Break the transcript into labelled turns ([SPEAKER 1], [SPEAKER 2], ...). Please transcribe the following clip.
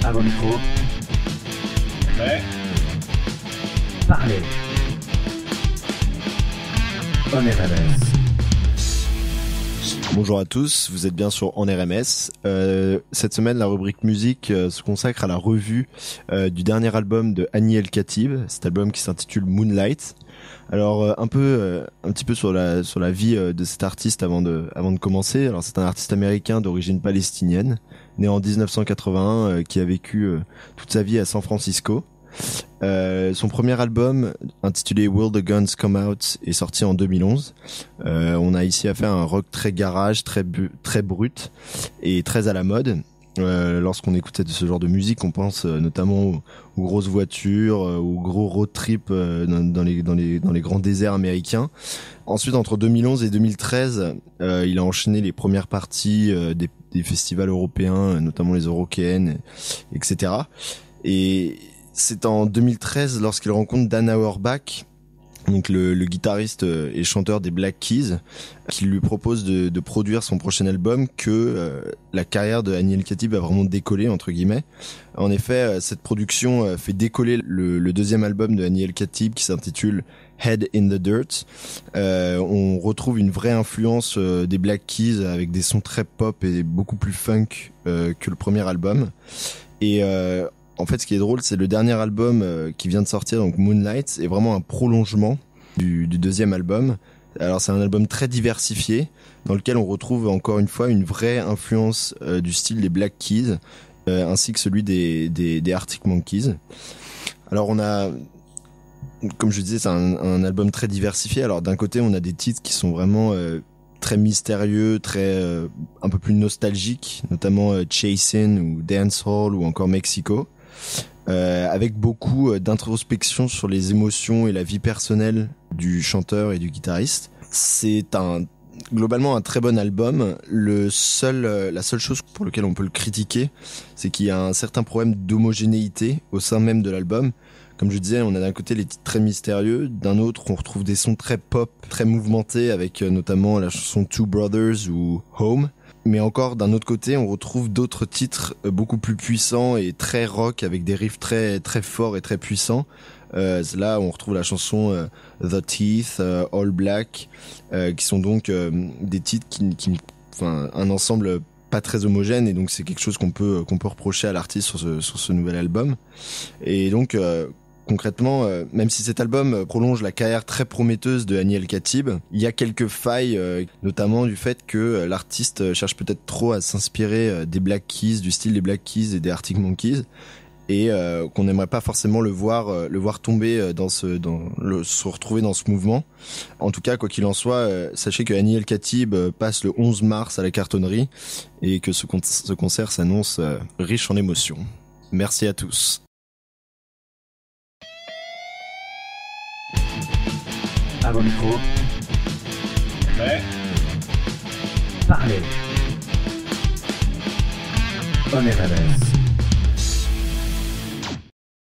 [SPEAKER 1] À vos micros.
[SPEAKER 2] Ouais.
[SPEAKER 1] Parlez. On est RMS.
[SPEAKER 3] Bonjour à tous, vous êtes bien sur En RMS. Cette semaine, la rubrique musique se consacre à la revue du dernier album de Hani El Khatib, cet album qui s'intitule Moonlight. Alors un petit peu sur la vie de cet artiste avant de commencer. Alors c'est un artiste américain d'origine palestinienne, né en 1981, qui a vécu toute sa vie à San Francisco. Son premier album, intitulé Will the Guns Come Out, est sorti en 2011. On a ici affaire à un rock très garage, très brut et très à la mode. Lorsqu'on écoute ce genre de musique, on pense notamment aux grosses voitures, aux gros road trips dans les grands déserts américains. Ensuite, entre 2011 et 2013, il a enchaîné les premières parties des festivals européens, notamment les Eurokéennes, etc. Et c'est en 2013 lorsqu'il rencontre Dan Auerbach, donc le guitariste et chanteur des Black Keys, qui lui propose de produire son prochain album, que la carrière de Hani El Khatib va vraiment décoller, entre guillemets. En effet, cette production fait décoller le deuxième album de Hani El Khatib, qui s'intitule Head in the Dirt. On retrouve une vraie influence des Black Keys, avec des sons très pop et beaucoup plus funk que le premier album. Et en fait, ce qui est drôle, c'est le dernier album qui vient de sortir, donc Moonlight, est vraiment un prolongement du deuxième album. Alors, c'est un album très diversifié, dans lequel on retrouve encore une fois une vraie influence du style des Black Keys, ainsi que celui des Arctic Monkeys. Alors, on a, comme je disais, c'est un album très diversifié. Alors, d'un côté, on a des titres qui sont vraiment très mystérieux, très un peu plus nostalgiques, notamment Chasing ou Dancehall ou encore Mexico. Avec beaucoup d'introspection sur les émotions et la vie personnelle du chanteur et du guitariste. C'est globalement un très bon album. La seule chose pour laquelle on peut le critiquer, c'est qu'il y a un certain problème d'homogénéité au sein même de l'album. Comme je disais, on a d'un côté les titres très mystérieux, d'un autre on retrouve des sons très pop, très mouvementés, avec notamment la chanson Two Brothers ou Home. Mais encore d'un autre côté, on retrouve d'autres titres beaucoup plus puissants et très rock, avec des riffs très très forts et très puissants. Là, on retrouve la chanson The Teeth, All Black, qui sont donc des titres enfin, un ensemble pas très homogène, et donc c'est quelque chose qu'on peut reprocher à l'artiste sur ce nouvel album. Et donc concrètement, même si cet album prolonge la carrière très prometteuse de Hani El Khatib, il y a quelques failles, notamment du fait que l'artiste cherche peut-être trop à s'inspirer des Black Keys, du style des Black Keys et des Arctic Monkeys, et qu'on n'aimerait pas forcément le voir tomber se retrouver dans ce mouvement. En tout cas, quoi qu'il en soit, sachez que Hani El Khatib passe le 11 mars à la Cartonnerie, et que ce concert s'annonce riche en émotions. Merci à tous.
[SPEAKER 1] À vos micros.
[SPEAKER 2] Ouais.
[SPEAKER 1] Parlez. On est RMS.